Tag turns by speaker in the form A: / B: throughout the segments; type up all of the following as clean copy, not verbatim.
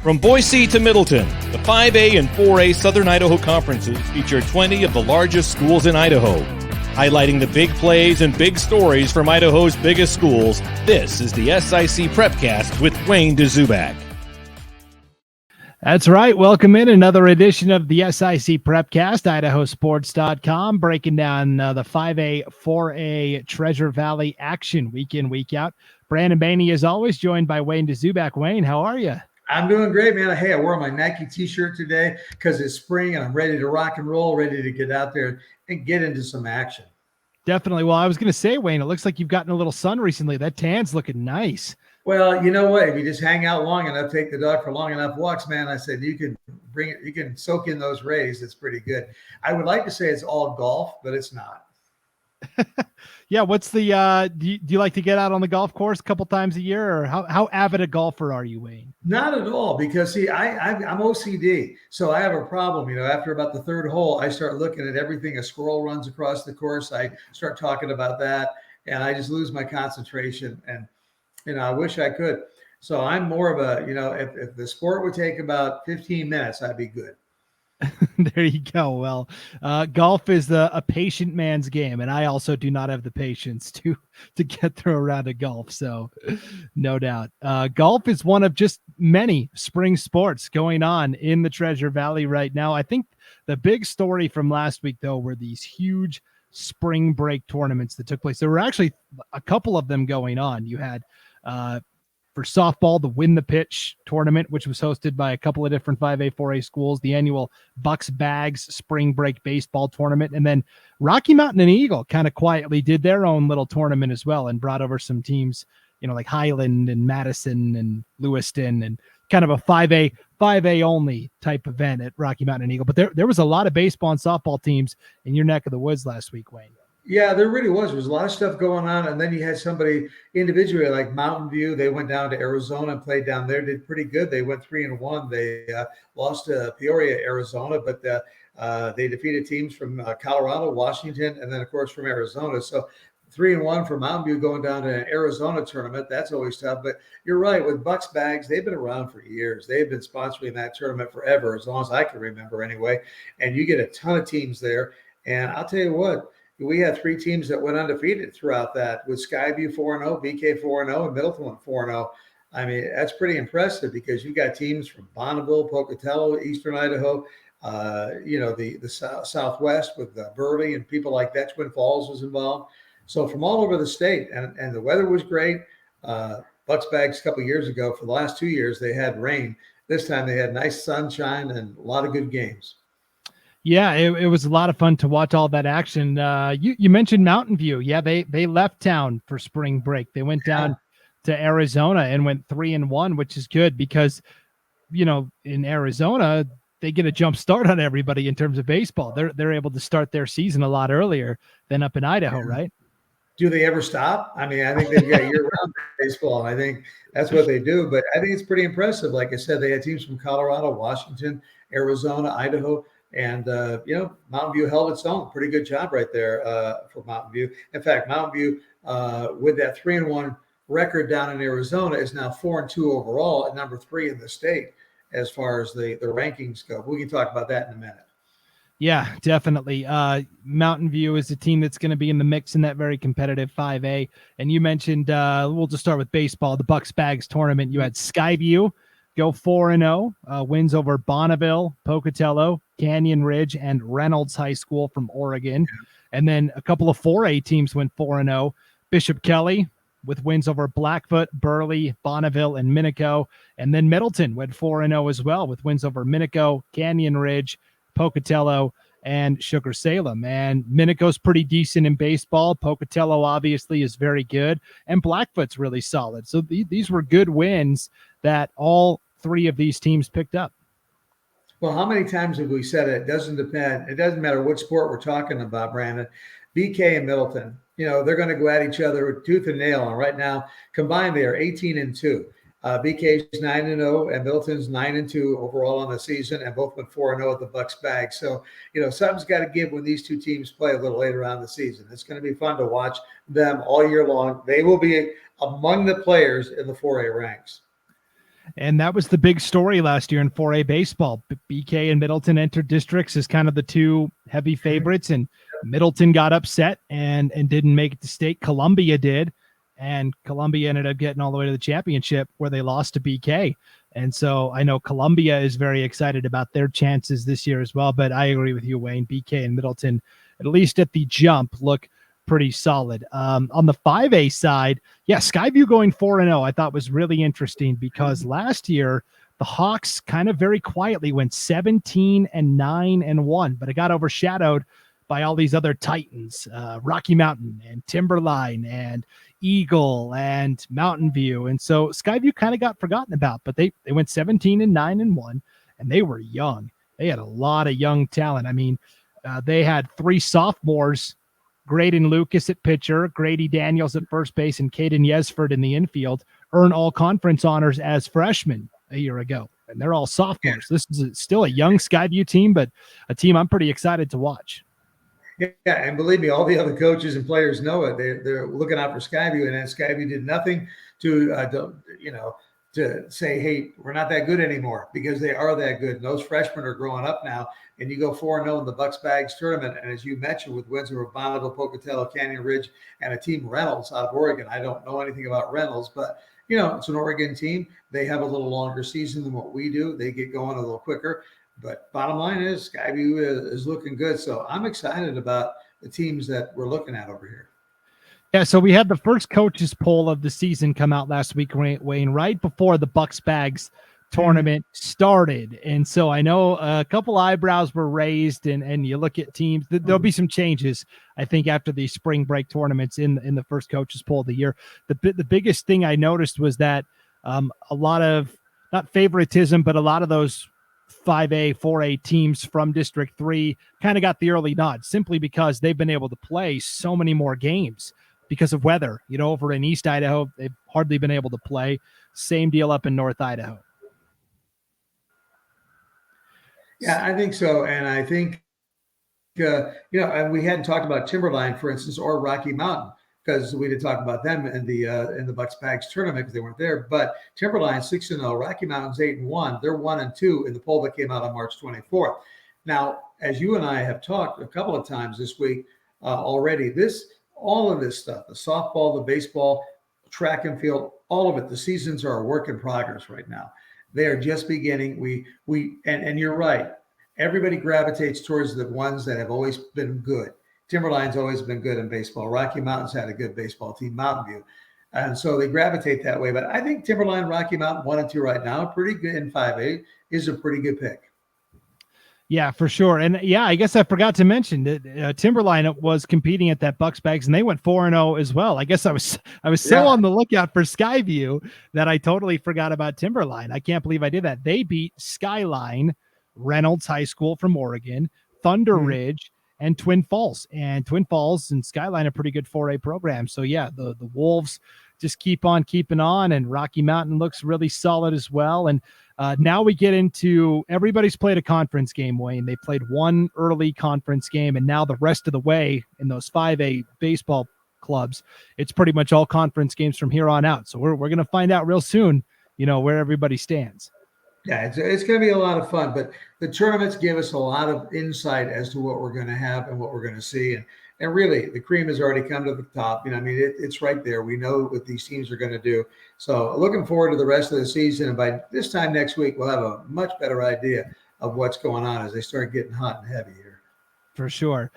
A: From Boise to Middleton, the 5A and 4A Southern Idaho Conferences feature 20 of the largest schools in Idaho. Highlighting the big plays and big stories from Idaho's biggest schools, this is the SIC Prepcast with Wayne Duzbak.
B: That's right. Welcome in another edition of the SIC Prepcast, IdahoSports.com, breaking down the 5A, 4A Treasure Valley action week in, week out. Brandon Baney, as always, joined by Wayne Duzbak. Wayne, how are you?
C: I'm doing great, man. Hey, I wore my Nike t-shirt today because it's spring and I'm ready to rock and roll, ready to get out there and get into some action.
B: Definitely. Well, I was going to say, Wayne, it looks like you've gotten a little sun recently. That tan's looking nice.
C: Well, you know what? If you just hang out long enough, take the dog for long enough walks, man, I said you can bring it, you can soak in those rays. It's pretty good. I would like to say it's all golf, but it's not.
B: Yeah, what's the do you like to get out on the golf course a couple times a year, or how avid a golfer are you, Wayne?
C: Not at all, because see, I'm OCD, so I have a problem. You know, after about the third hole, I start looking at everything. A squirrel runs across the course. I start talking about that, and I just lose my concentration. And I wish I could. So I'm more of a, if the sport would take about 15 minutes, I'd be good.
B: There you go. Well, golf is a patient man's game, and I also do not have the patience to get through a round of golf. So, no doubt, golf is one of just many spring sports going on in the Treasure Valley right now. I think the big story from last week, though, were these huge spring break tournaments that took place. There were actually a couple of them going on. You had for softball, the Win the Pitch tournament, which was hosted by a couple of different 5A, 4A schools, the annual Bucks Bags spring break baseball tournament. And then Rocky Mountain and Eagle kind of quietly did their own little tournament as well and brought over some teams, like Highland and Madison and Lewiston, and kind of a 5A only type event at Rocky Mountain and Eagle. But there was a lot of baseball and softball teams in your neck of the woods last week, Wayne.
C: Yeah, there really was. There was a lot of stuff going on. And then you had somebody individually like Mountain View. They went down to Arizona and played down there, did pretty good. They went 3-1. They lost to Peoria, Arizona, but they defeated teams from Colorado, Washington, and then, of course, from Arizona. So 3-1 for Mountain View going down to an Arizona tournament. That's always tough. But you're right. With Bucks Bags, they've been around for years. They've been sponsoring that tournament forever, as long as I can remember anyway. And you get a ton of teams there. And I'll tell you what, we had three teams that went undefeated throughout that, with Skyview 4-0, BK 4-0, and Middleton went 4-0. I mean, that's pretty impressive because you got teams from Bonneville, Pocatello, Eastern Idaho, the Southwest with Burley and people like that. Twin Falls was involved. So from all over the state, and the weather was great. Bucks Bags a couple of years ago, for the last 2 years, they had rain. This time they had nice sunshine and a lot of good games.
B: Yeah, it was a lot of fun to watch all that action. You mentioned Mountain View. Yeah, they left town for spring break. They went down to Arizona and went 3-1, which is good because, in Arizona, they get a jump start on everybody in terms of baseball. They're able to start their season a lot earlier than up in Idaho, right?
C: Do they ever stop? I mean, I think they've got year-round baseball. I think that's what they do. But I think it's pretty impressive. Like I said, they had teams from Colorado, Washington, Arizona, Idaho. And, Mountain View held its own. Pretty good job right there for Mountain View. In fact, Mountain View, with that 3-1 record down in Arizona, is now 4-2 overall at number 3 in the state as far as the rankings go. We can talk about that in a minute.
B: Yeah, definitely. Mountain View is a team that's going to be in the mix in that very competitive 5A. And you mentioned, we'll just start with baseball, the Bucks Bags tournament. You had Skyview go 4-0, wins over Bonneville, Pocatello, Canyon Ridge, and Reynolds High School from Oregon. And then a couple of 4A teams went 4-0. Bishop Kelly with wins over Blackfoot, Burley, Bonneville, and Minico. And then Middleton went 4-0 as well with wins over Minico, Canyon Ridge, Pocatello, and Sugar Salem. And Minico's pretty decent in baseball. Pocatello obviously is very good, and Blackfoot's really solid. So these were good wins that all three of these teams picked up.
C: Well, how many times have we said it? It doesn't depend. It doesn't matter what sport we're talking about, Brandon. BK and Middleton, they're going to go at each other with tooth and nail. And right now, combined, they are 18-2. BK's 9-0 and Middleton's 9-2 overall on the season, and both went 4-0 at the Bucks Bag. So, something's got to give when these two teams play a little later on in the season. It's going to be fun to watch them all year long. They will be among the players in the 4A ranks.
B: And that was the big story last year in 4A baseball. BK and Middleton entered districts as kind of the two heavy favorites, and Middleton got upset and didn't make it to state. Columbia did, and Columbia ended up getting all the way to the championship where they lost to BK. And so I know Columbia is very excited about their chances this year as well. But I agree with you, Wayne. BK and Middleton, at least at the jump, look pretty solid. On the 5A side, yeah, Skyview going 4-0 I thought was really interesting because last year the Hawks kind of very quietly went 17-9-1, but it got overshadowed by all these other Titans, Rocky Mountain and Timberline and Eagle and Mountain View. And so Skyview kind of got forgotten about, but they went 17-9-1, and they were young. They had a lot of young talent. I mean, they had 3 sophomores, Graydon Lucas at pitcher, Grady Daniels at first base, and Caden Yesford in the infield, earn all conference honors as freshmen a year ago. And they're all sophomores. This is still a young Skyview team, but a team I'm pretty excited to watch.
C: Yeah, and believe me, all the other coaches and players know it. They're looking out for Skyview, and then Skyview did nothing to say, hey, we're not that good anymore, because they are that good. And those freshmen are growing up now, and you go 4-0 in the Bucks Bags tournament. And as you mentioned, with wins over Bonneville, Pocatello, Canyon Ridge, and a team Reynolds out of Oregon. I don't know anything about Reynolds, but it's an Oregon team. They have a little longer season than what we do. They get going a little quicker. But bottom line is Skyview is looking good. So I'm excited about the teams that we're looking at over here.
B: Yeah, so we had the first coaches poll of the season come out last week, Wayne, right before the Bucks Bags tournament started. And so I know a couple eyebrows were raised, and you look at teams, there'll be some changes, I think, after the spring break tournaments in the first coaches poll of the year. The biggest thing I noticed was that a lot of, not favoritism, but a lot of those 5A, 4A teams from District 3 kind of got the early nod simply because they've been able to play so many more games because of weather. Over in East Idaho, they've hardly been able to play. Same deal up in North Idaho.
C: Yeah, I think so. And I think, and we hadn't talked about Timberline, for instance, or Rocky Mountain, because we didn't talk about them in the Bucks Bags tournament because they weren't there. But Timberline 6-0, Rocky Mountain's 8-1. They're 1-2 in the poll that came out on March 24th. Now, as you and I have talked a couple of times this week already, all of this stuff, the softball, the baseball, track and field, all of it, the seasons are a work in progress right now. They are just beginning. And you're right. Everybody gravitates towards the ones that have always been good. Timberline's always been good in baseball. Rocky Mountain's had a good baseball team, Mountain View. And so they gravitate that way. But I think Timberline, Rocky Mountain 1-2 right now, pretty good in 5A, is a pretty good pick.
B: Yeah, for sure. And yeah, I guess I forgot to mention that Timberline was competing at that Bucks Bags, and they went 4-0 as well. I guess I was so on the lookout for Skyview that I totally forgot about Timberline. I can't believe I did that. They beat Skyline, Reynolds High School from Oregon, Thunder Ridge, and Twin Falls. And Twin Falls and Skyline are pretty good 4A programs. So yeah, the Wolves just keep on keeping on, and Rocky Mountain looks really solid as well. And now we get into, everybody's played a conference game, Wayne. They played one early conference game, and now the rest of the way in those 5A baseball clubs, it's pretty much all conference games from here on out. So we're going to find out real soon, where everybody stands.
C: Yeah, it's going to be a lot of fun, but the tournaments give us a lot of insight as to what we're going to have and what we're going to see. And really, the cream has already come to the top. It's right there. We know what these teams are going to do. So looking forward to the rest of the season. And by this time next week, we'll have a much better idea of what's going on as they start getting hot and heavy here.
B: For sure.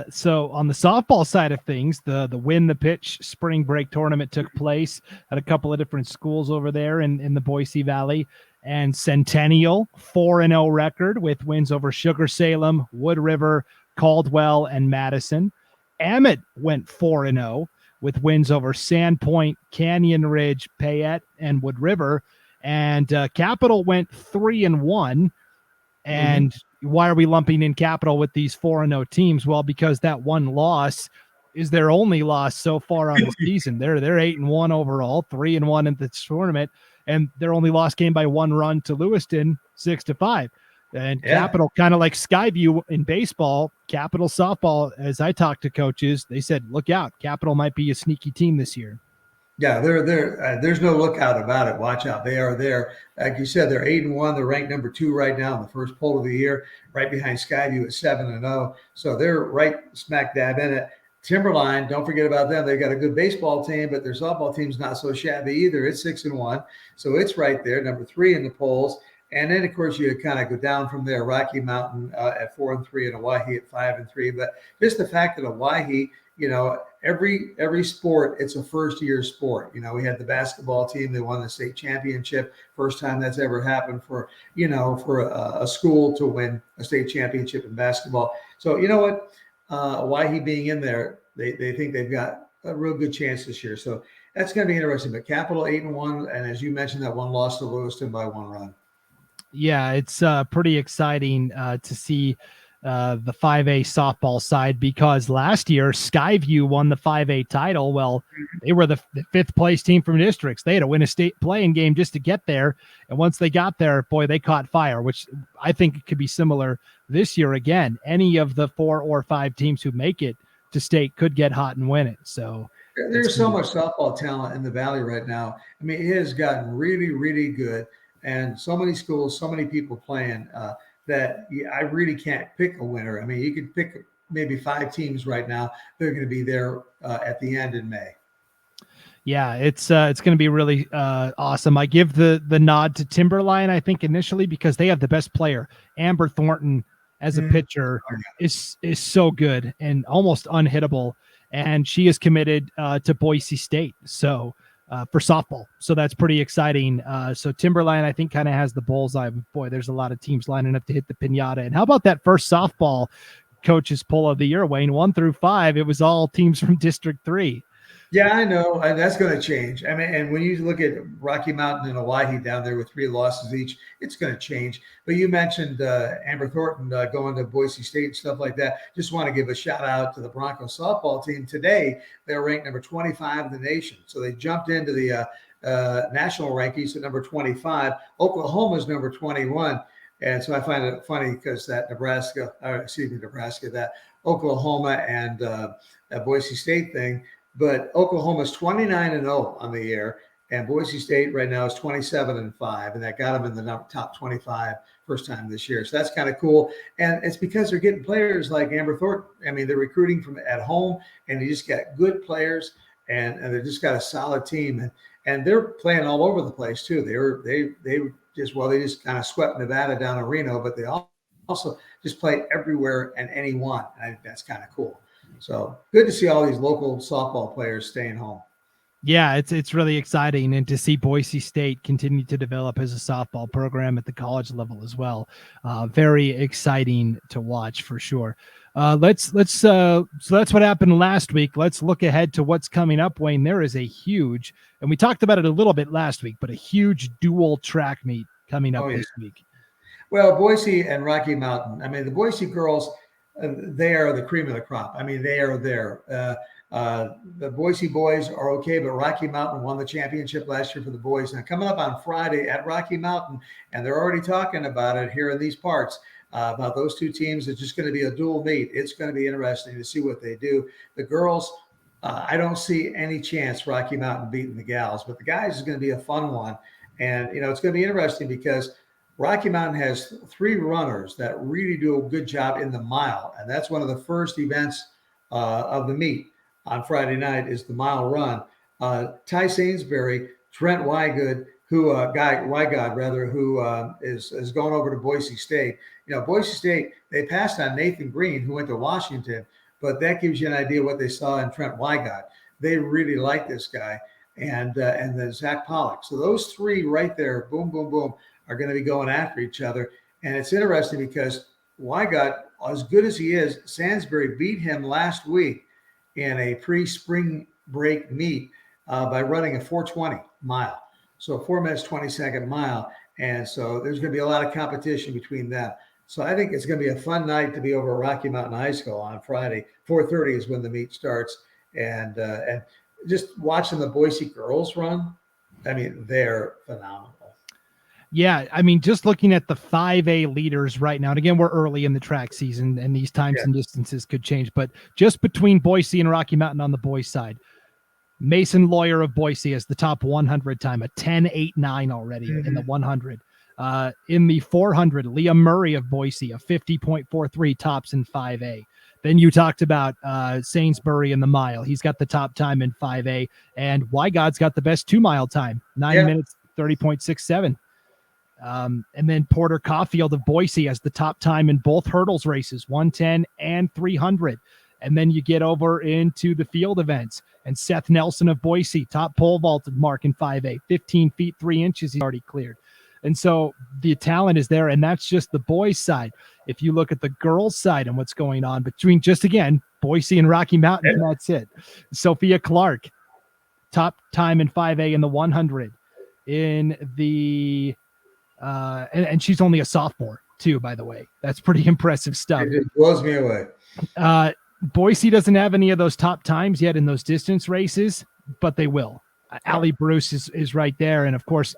B: So on the softball side of things, the Win the Pitch spring break tournament took place at a couple of different schools over there in the Boise Valley. And Centennial, 4-0 record with wins over Sugar Salem, Wood River, Caldwell, and Madison. Ammett went 4-0 with wins over Sandpoint, Canyon Ridge, Payette, and Wood River. And Capital went 3-1. And why are we lumping in Capital with these 4-0 teams? Well, because that one loss is their only loss so far on the season. They're 8-1 overall, 3-1 in the tournament, and their only loss came by one run to Lewiston, 6-5. And Capital, kind of like Skyview in baseball, Capital softball, as I talked to coaches, they said, look out, Capital might be a sneaky team this year.
C: Yeah, there's no lookout about it. Watch out. They are there. Like you said, they're 8-1. They're ranked number 2 right now in the first poll of the year, right behind Skyview at 7-0. So they're right smack dab in it. Timberline, don't forget about them. They've got a good baseball team, but their softball team's not so shabby either. It's 6-1. So it's right there, number 3 in the polls. And then, of course, you kind of go down from there. Rocky Mountain at 4-3 and Hawaii at 5-3. But just the fact that Hawaii, every sport, it's a first-year sport. We had the basketball team. They won the state championship. First time that's ever happened for a school to win a state championship in basketball. So you know what? Hawaii being in there, they think they've got a real good chance this year. So that's going to be interesting. But Capital 8-1, and as you mentioned, that one loss to Lewiston by 1 run.
B: Yeah, it's pretty exciting to see the 5A softball side, because last year Skyview won the 5A title. Well, they were the 5th place team from districts. They had to win a state playing game just to get there. And once they got there, boy, they caught fire, which I think could be similar this year again. Any of the 4 or 5 teams who make it to state could get hot and win it. So
C: there's so much softball talent in the Valley right now. I mean, it has gotten really, really good. And so many schools, so many people playing that I really can't pick a winner. I mean, you could pick maybe 5 teams right now. They're going to be there at the end in May.
B: Yeah, it's going to be really awesome. I give the nod to Timberline, I think, initially, because they have the best player. Amber Thornton as a pitcher is so good and almost unhittable. And she is committed to Boise State. So for softball. So that's pretty exciting. So Timberline, I think, kind of has the bullseye. Boy, there's a lot of teams lining up to hit the pinata. And how about that first softball coaches poll of the year, Wayne? 1 through 5, it was all teams from District 3.
C: Yeah, I know, and that's going to change. I mean, and when you look at Rocky Mountain and Hawaii down there with 3 losses each, it's going to change. But you mentioned Amber Thornton going to Boise State and stuff like that. Just want to give a shout out to the Broncos softball team. Today, they're ranked number 25 in the nation. So they jumped into the national rankings at number 25. Oklahoma's number 21. And so I find it funny because that that Oklahoma and that Boise State thing. But Oklahoma's 29-0 on the year, and Boise State right now is 27-5, and that got them in the top 25 first time this year. So that's kind of cool, and it's because they're getting players like Amber Thornton. I mean, they're recruiting from at home, and they just got good players, and they just got a solid team, and they're playing all over the place too. They just kind of swept Nevada down in Reno, but they also just play everywhere and anyone. I think that's kind of cool. So good to see all these local softball players staying home.
B: Yeah, it's really exciting, and to see Boise State continue to develop as a softball program at the college level as well. Very exciting to watch for sure. So that's what happened last week. Let's look ahead to what's coming up, Wayne. There is a huge, and we talked about it a little bit last week, but a huge dual track meet coming up this week.
C: Well, Boise and Rocky Mountain. I mean, the Boise girls, they are the cream of the crop. I mean, they are there. The Boise boys are okay, but Rocky Mountain won the championship last year for the boys. Now, coming up on Friday at Rocky Mountain, and they're already talking about it here in these parts, about those 2 teams. It's just going to be a dual meet. It's going to be interesting to see what they do. The girls, I don't see any chance Rocky Mountain beating the gals, but the guys is going to be a fun one. And, it's going to be interesting because Rocky Mountain has 3 runners that really do a good job in the mile. And that's one of the first events of the meet on Friday night is the mile run. Ty Sainsbury, Trent Wygod, who is going over to Boise State. Boise State, they passed on Nathan Green, who went to Washington, but that gives you an idea what they saw in Trent Wygod. They really like this guy. And then Zach Pollock. So those 3 right there, boom, boom, boom, are going to be going after each other. And it's interesting because Wygod, as good as he is, Sainsbury beat him last week in a pre-spring break meet by running a 4:20 mile. So 4 minutes, 20-second mile. And so there's going to be a lot of competition between them. So I think it's going to be a fun night to be over at Rocky Mountain High School on Friday. 4:30 is when the meet starts. And just watching the Boise girls run, I mean, they're phenomenal.
B: Yeah, I mean, just looking at the 5A leaders right now, and again, we're early in the track season, and these times and distances could change, but just between Boise and Rocky Mountain on the boys' side, Mason Lawyer of Boise has the top 100 time, a 10.89 already in the 100. In the 400, Leah Murray of Boise, a 50.43 tops in 5A. Then you talked about Sainsbury in the mile. He's got the top time in 5A. And Wygod's got the best 2-mile time, 9 minutes, 30.67. And then Porter Caulfield of Boise has the top time in both hurdles races, 110 and 300. And then you get over into the field events. And Seth Nelson of Boise, top pole vaulted mark in 5A, 15 feet 3 inches he's already cleared. And so the talent is there, and that's just the boys' side. If you look at the girls' side and what's going on between, just again, Boise and Rocky Mountain, that's it. Sophia Clark, top time in 5A in the 100. In the and she's only a sophomore too, by the way. That's pretty impressive stuff.
C: It just blows me away.
B: Boise doesn't have any of those top times yet in those distance races, but they will. Allie Bruce is right there, and of course,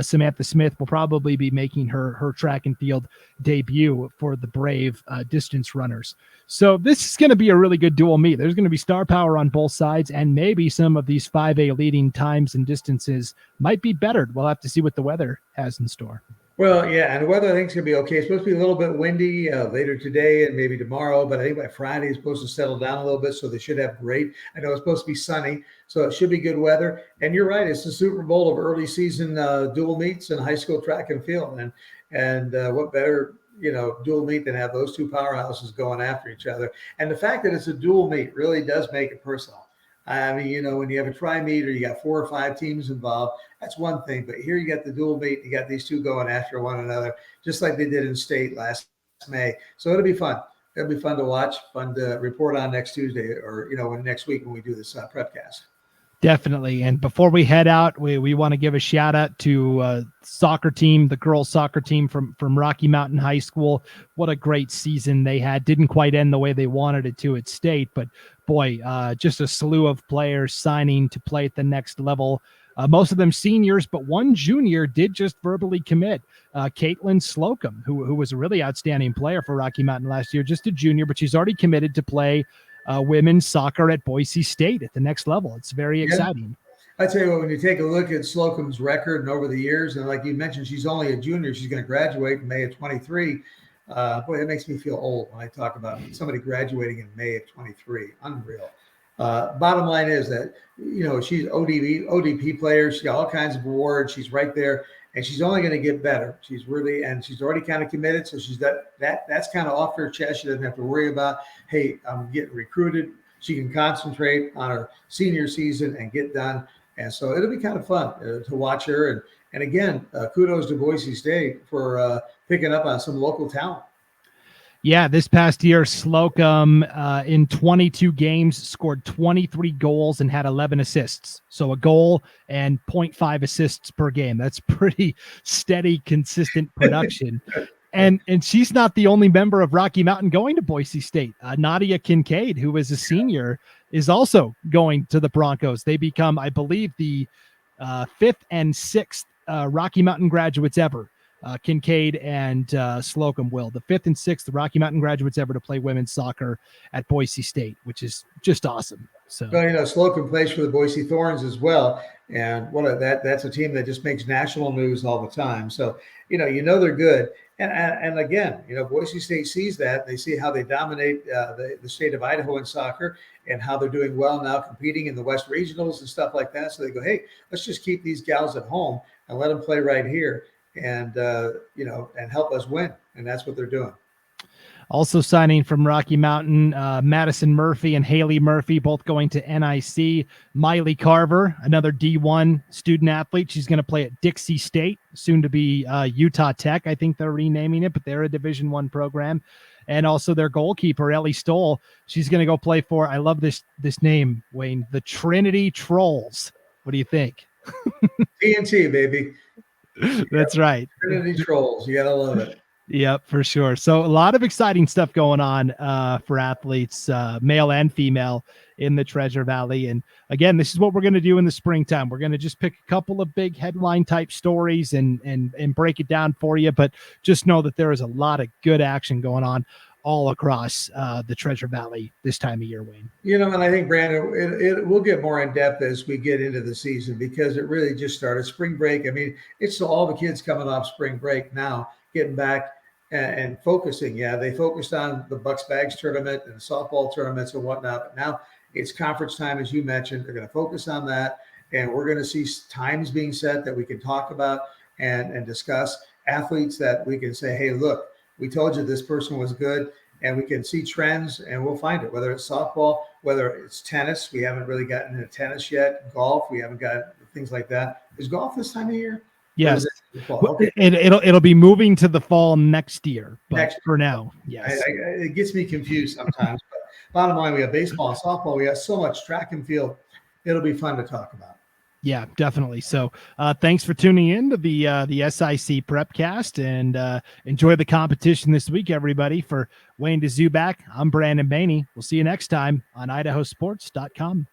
B: Samantha Smith will probably be making her track and field debut for the Brave distance runners. So this is going to be a really good dual meet. There's going to be star power on both sides, and maybe some of these 5A leading times and distances might be bettered. We'll have to see what the weather has in store.
C: Well, yeah, and the weather I think is going to be okay. It's supposed to be a little bit windy later today and maybe tomorrow, but I think by Friday it's supposed to settle down a little bit, so they should have great. I know it's supposed to be sunny, so it should be good weather. And you're right, it's the Super Bowl of early season dual meets in high school track and field, and what better dual meet than have those two powerhouses going after each other. And the fact that it's a dual meet really does make it personal. I mean, when you have a tri-meet or you got 4 or 5 teams involved, that's one thing. But here you got the dual meet, you got these two going after one another, just like they did in state last May. So it'll be fun. It'll be fun to watch, fun to report on next Tuesday or, next week when we do this Prepcast.
B: Definitely. And before we head out, we want to give a shout out to soccer team, the girls soccer team from Rocky Mountain High School. What a great season they had. Didn't quite end the way they wanted it to at state, but boy, just a slew of players signing to play at the next level. Most of them seniors, but one junior did just verbally commit. Caitlin Slocum, who was a really outstanding player for Rocky Mountain last year, just a junior, but she's already committed to play women's soccer at Boise State at the next level. It's very exciting.
C: I tell you what, when you take a look at Slocum's record and over the years, and like you mentioned, she's only a junior. She's going to graduate in May of 23. Boy, that makes me feel old when I talk about somebody graduating in May of 23. Unreal. Bottom line is that, she's ODP player. She's got all kinds of awards. She's right there, and she's only going to get better. She's already kind of committed. So she's that's kind of off her chest. She doesn't have to worry about, hey, I'm getting recruited. She can concentrate on her senior season and get done. And so it'll be kind of fun to watch her. And again, kudos to Boise State for picking up on some local talent.
B: Yeah, this past year, Slocum in 22 games scored 23 goals and had 11 assists. So a goal and 0.5 assists per game. That's pretty steady, consistent production. And she's not the only member of Rocky Mountain going to Boise State. Nadia Kincaid, who is a senior, is also going to the Broncos. They become, I believe, the 5th and 6th Rocky Mountain graduates ever. Kincaid and Slocum will. The 5th and 6th Rocky Mountain graduates ever to play women's soccer at Boise State, which is just awesome. So,
C: well, Slocum plays for the Boise Thorns as well. And that's a team that just makes national news all the time. So, they're good. And again, Boise State sees that. They see how they dominate the state of Idaho in soccer and how they're doing well now competing in the West Regionals and stuff like that. So they go, hey, let's just keep these gals at home and let them play right here and help us win. And that's what they're doing.
B: Also signing from Rocky Mountain, Madison Murphy and Haley Murphy, both going to NIC. Miley Carver, another D1 student athlete. She's going to play at Dixie State, soon to be Utah Tech. I think they're renaming it, but they're a Division I program. And also their goalkeeper, Ellie Stoll. She's going to go play for, I love this name, Wayne, the Trinity Trolls. What do you think?
C: TNT, baby.
B: That's right.
C: Trinity Trolls. You got to love it.
B: Yep, for sure. So a lot of exciting stuff going on for athletes, male and female, in the Treasure Valley. And again, this is what we're going to do in the springtime. We're going to just pick a couple of big headline type stories and break it down for you. But just know that there is a lot of good action going on all across the Treasure Valley this time of year, Wayne.
C: And I think, Brandon, it will get more in depth as we get into the season because it really just started. Spring break, I mean, it's all the kids coming off spring break now, getting back and focusing. Yeah, they focused on the Bucks Bags tournament and softball tournaments and whatnot, but now it's conference time, as you mentioned. They're going to focus on that, and we're going to see times being set that we can talk about and discuss, athletes that we can say, hey, look, we told you this person was good, and we can see trends, and we'll find it, whether it's softball, whether it's tennis. We haven't really gotten into tennis yet. Golf, we haven't got things like that. Is golf this time of year?
B: Yes.
C: Okay.
B: It'll be moving to the fall next year, but for now, yes.
C: It gets me confused sometimes. But bottom line, we have baseball and softball. We have so much track and field. It'll be fun to talk about.
B: Yeah, definitely. So thanks for tuning in to the SIC Prepcast, and enjoy the competition this week, everybody. For Wayne Duzbak, I'm Brandon Baney. We'll see you next time on IdahoSports.com.